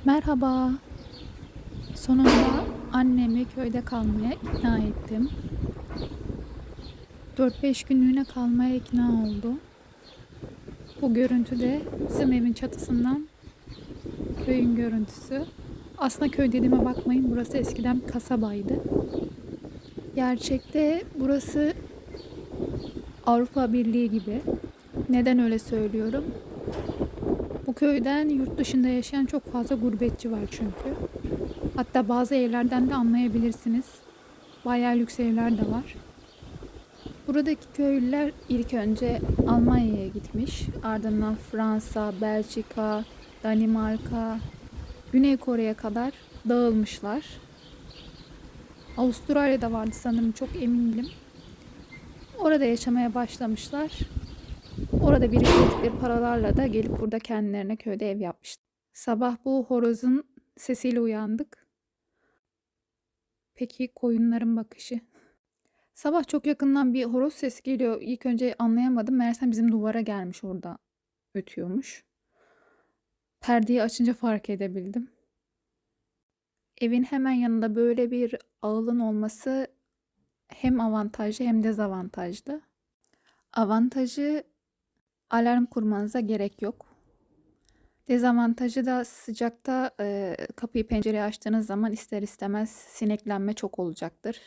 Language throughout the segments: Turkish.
Merhaba. Sonunda annemi köyde kalmaya ikna ettim. 4-5 günlüğüne kalmaya ikna oldu. Bu görüntü de bizim evin çatısından köyün görüntüsü. Aslında köy dediğime bakmayın, burası eskiden bir kasabaydı. Gerçekte burası Avrupa Birliği gibi. Neden öyle söylüyorum? Bu köyden yurt dışında yaşayan çok fazla gurbetçi var çünkü. Hatta bazı evlerden de anlayabilirsiniz. Bayağı lüks evler de var. Buradaki köylüler ilk önce Almanya'ya gitmiş. Ardından Fransa, Belçika, Danimarka, Güney Kore'ye kadar dağılmışlar. Avustralya'da vardı sanırım, çok emin değilim. Orada yaşamaya başlamışlar. Orada biriktirdikleri paralarla da gelip burada kendilerine köyde ev yapmışlar. Sabah bu horozun sesiyle uyandık. Peki koyunların bakışı? Sabah çok yakından bir horoz sesi geliyor. İlk önce anlayamadım. Meğersem bizim duvara gelmiş, orada ötüyormuş. Perdeyi açınca fark edebildim. Evin hemen yanında böyle bir ağılın olması hem avantajlı hem dezavantajlı. Avantajı, alarm kurmanıza gerek yok. Dezavantajı da sıcakta kapıyı pencereyi açtığınız zaman ister istemez sineklenme çok olacaktır.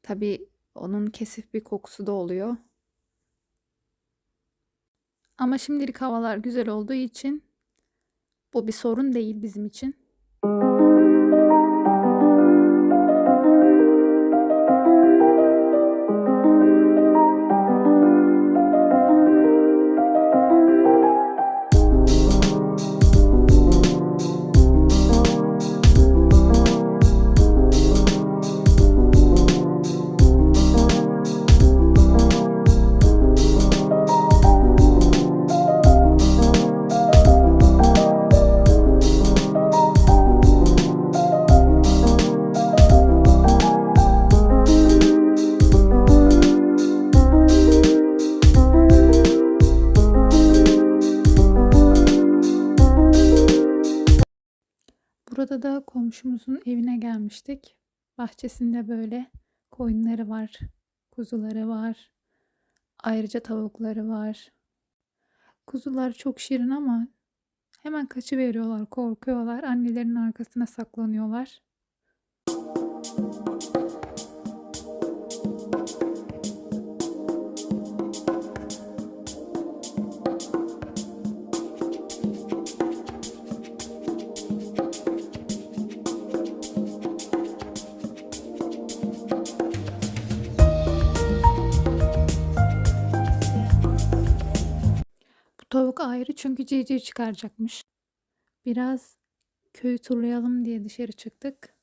Tabii onun kesif bir kokusu da oluyor. Ama şimdilik havalar güzel olduğu için bu bir sorun değil bizim için. Burada da komşumuzun evine gelmiştik. Bahçesinde böyle koyunları var, kuzuları var. Ayrıca tavukları var. Kuzular çok şirin ama hemen kaçıveriyorlar, korkuyorlar. Annelerinin arkasına saklanıyorlar. Bu tavuk ayrı çünkü civciv çıkaracakmış. Biraz köyü turlayalım diye dışarı çıktık.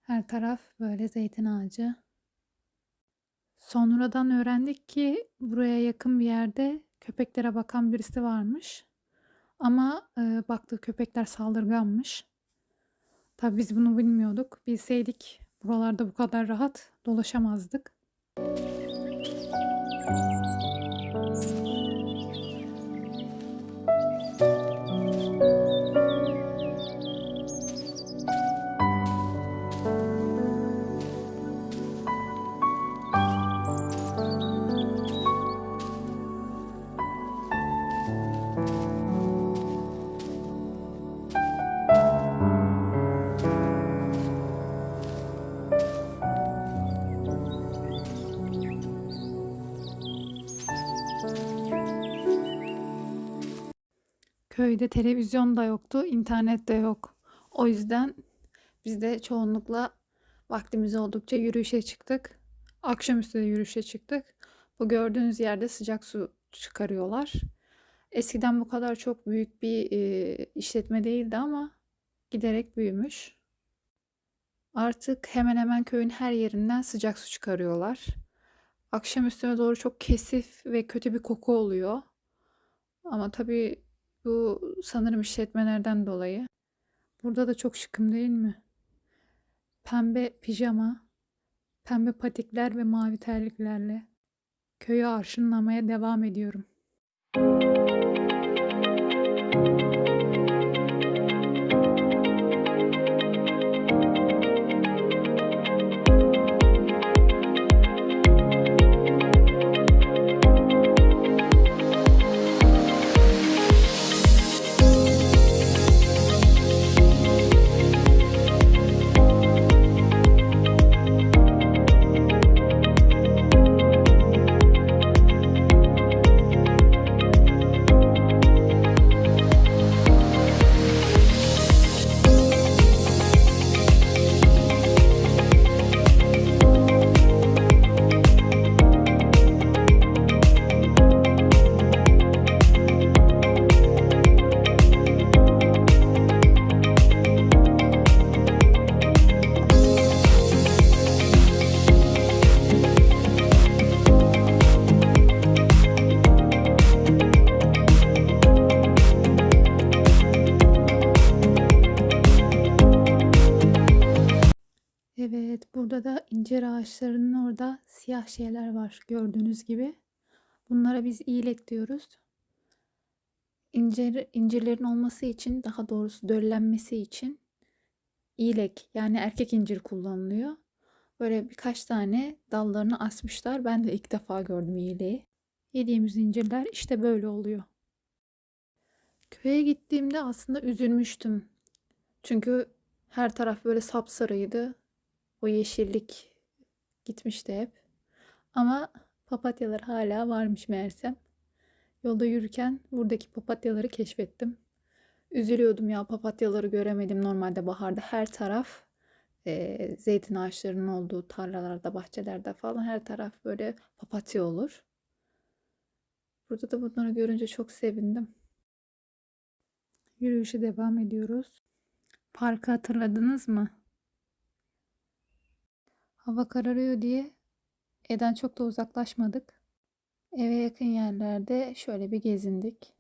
Her taraf böyle zeytin ağacı. Sonradan öğrendik ki buraya yakın bir yerde köpeklere bakan birisi varmış. Ama baktığı köpekler saldırganmış. Tabii biz bunu bilmiyorduk. Bilseydik buralarda bu kadar rahat dolaşamazdık. Köyde televizyon da yoktu, internet de yok. O yüzden biz de çoğunlukla vaktimiz oldukça yürüyüşe çıktık. Akşamüstü de yürüyüşe çıktık. Bu gördüğünüz yerde sıcak su çıkarıyorlar. Eskiden bu kadar çok büyük bir işletme değildi ama giderek büyümüş. Artık hemen hemen köyün her yerinden sıcak su çıkarıyorlar. Akşamüstüne doğru çok kesif ve kötü bir koku oluyor. Ama tabii bu sanırım işletmelerden dolayı. Burada da çok şıkım değil mi? Pembe pijama, pembe patikler ve mavi terliklerle köyü arşınlamaya devam ediyorum. İncir ağaçlarının orada siyah şeyler var gördüğünüz gibi. Bunlara biz iyilek diyoruz. İncirlerin olması için, daha doğrusu döllenmesi için iyilek yani erkek incir kullanılıyor. Böyle birkaç tane dallarını asmışlar. Ben de ilk defa gördüm iyileği. Yediğimiz incirler işte böyle oluyor. Köye gittiğimde aslında üzülmüştüm. Çünkü her taraf böyle sapsarıydı. O yeşillik gitmişti hep. Ama papatyalar hala varmış meğersem. Yolda yürürken buradaki papatyaları keşfettim. Üzülüyordum ya, papatyaları göremedim. Normalde baharda her taraf zeytin ağaçlarının olduğu tarlalarda, bahçelerde falan her taraf böyle papatya olur. Burada da bunları görünce çok sevindim. Yürüyüşe devam ediyoruz. Parkı hatırladınız mı? Hava kararıyor diye evden çok da uzaklaşmadık. Eve yakın yerlerde şöyle bir gezindik.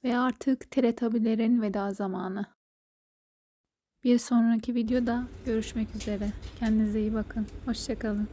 Ve artık Teletabilerin veda zamanı. Bir sonraki videoda görüşmek üzere. Kendinize iyi bakın. Hoşça kalın.